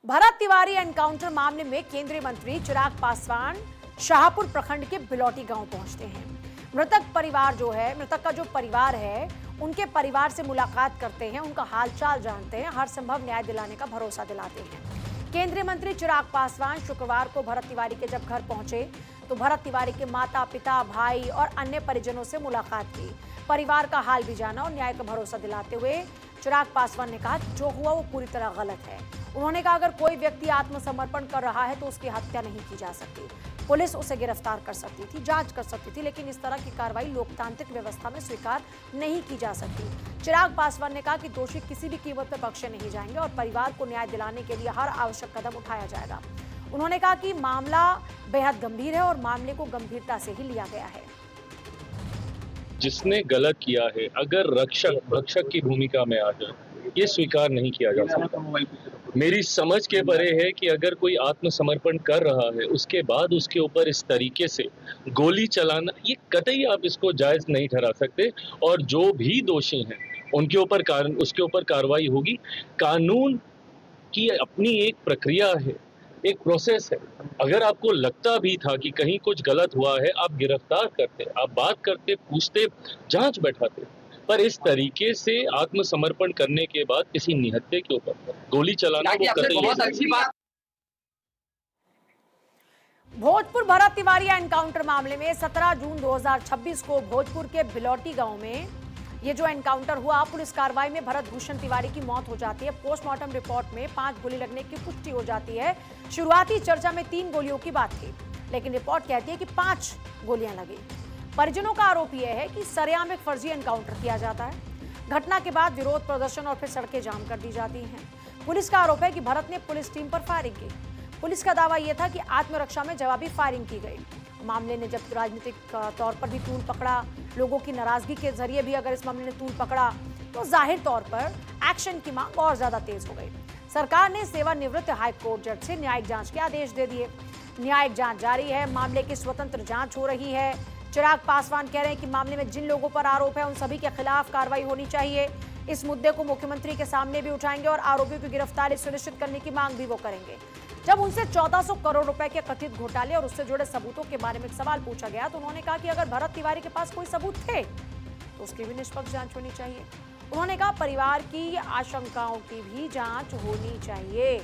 Bharat Tiwari encounter मामले में केंद्रीय मंत्री चिराग पासवान शाहपुर प्रखंड के बिलौटी गांव पहुंचते हैं। मृतक का जो परिवार है उनके परिवार से मुलाकात करते हैं, उनका हालचाल जानते हैं, हर संभव न्याय दिलाने का भरोसा दिलाते हैं। केंद्रीय मंत्री चिराग पासवान शुक्रवार को भरत तिवारी के जब घर पहुंचे तो भरत तिवारी के माता पिता, भाई और अन्य परिजनों से मुलाकात की, परिवार का हाल भी जाना और न्याय का भरोसा दिलाते हुए चिराग पासवान ने कहा कि जो हुआ वो पूरी तरह गलत है। उन्होंने कहा अगर कोई व्यक्ति आत्मसमर्पण कर रहा है तो उसकी हत्या नहीं की जा सकती, पुलिस उसे गिरफ्तार कर सकती थी, जांच कर सकती थी, लेकिन इस तरह की कार्रवाई लोकतांत्रिक व्यवस्था में स्वीकार नहीं की जा सकती। चिराग पासवान ने कहा कि दोषी किसी भी कीमत पर बख्शे नहीं जाएंगे और परिवार को न्याय दिलाने के लिए हर आवश्यक कदम उठाया जाएगा। उन्होंने कहा कि मामला बेहद गंभीर है और मामले को गंभीरता से ही लिया गया है। जिसने गलत किया है अगर रक्षक की भूमिका में आ जाए, ये स्वीकार नहीं किया जा सकता। मेरी समझ के परे है कि अगर कोई आत्मसमर्पण कर रहा है उसके बाद उसके ऊपर इस तरीके से गोली चलाना, ये कतई आप इसको जायज नहीं ठहरा सकते। और जो भी दोषी हैं उनके ऊपर उसके ऊपर कार्रवाई होगी। कानून की अपनी एक प्रक्रिया है, एक प्रोसेस है। अगर आपको लगता भी था कि कहीं कुछ गलत हुआ है, आप गिरफ्तार करते, आप बात करते, पूछते, जांच बैठाते। पर इस तरीके से आत्मसमर्पण करने के बाद किसी निहत्थे के ऊपर गोली चलाना वो कतई बहुत अच्छी बात। भोजपुर भरत तिवारी एनकाउंटर मामले में 17 जून 2026 को भोजपुर के बिलौटी गांव में ये जो एनकाउंटर हुआ, पुलिस कार्रवाई में भरत भूषण तिवारी की मौत हो जाती है। पोस्टमार्टम रिपोर्ट में 5 गोली लगने की पुष्टि हो जाती है। शुरुआती चर्चा में 3 गोलियों की बात थी, लेकिन रिपोर्ट कहती है कि 5 गोलियां लगी। परिजनों का आरोप यह है कि सरेआम एक फर्जी एनकाउंटर किया जाता है। घटना के बाद विरोध प्रदर्शन और फिर सड़कें जाम कर दी जाती हैं। पुलिस का आरोप है कि भरत ने पुलिस टीम पर फायरिंग की। पुलिस का दावा यह था कि आत्मरक्षा में जवाबी फायरिंग की गई। मामले ने जब राजनीतिक तौर पर भी तूल पकड़ा, लोगों की नाराजगी के जरिए भी अगर इस मामले ने तूल पकड़ा तो जाहिर तौर पर एक्शन की मांग और ज्यादा तेज हो गई। सरकार ने सेवानिवृत्त हाईकोर्ट जज से न्यायिक जांच के आदेश दे दिए। न्यायिक जांच जारी है, मामले की स्वतंत्र जांच हो रही है। चिराग पासवान कह रहे हैं कि मामले में जिन लोगों पर आरोप है उन सभी के खिलाफ कार्रवाई होनी चाहिए। इस मुद्दे को मुख्यमंत्री के सामने भी उठाएंगे और आरोपियों की गिरफ्तारी सुनिश्चित करने की मांग भी वो करेंगे। जब उनसे 1400 करोड़ रुपए के कथित घोटाले और उससे जुड़े सबूतों के बारे में सवाल पूछा गया तो उन्होंने कहा कि अगर भरत तिवारी के पास कोई सबूत थे तो उसकी भी निष्पक्ष जांच होनी चाहिए। उन्होंने कहा परिवार की आशंकाओं की भी जांच होनी चाहिए।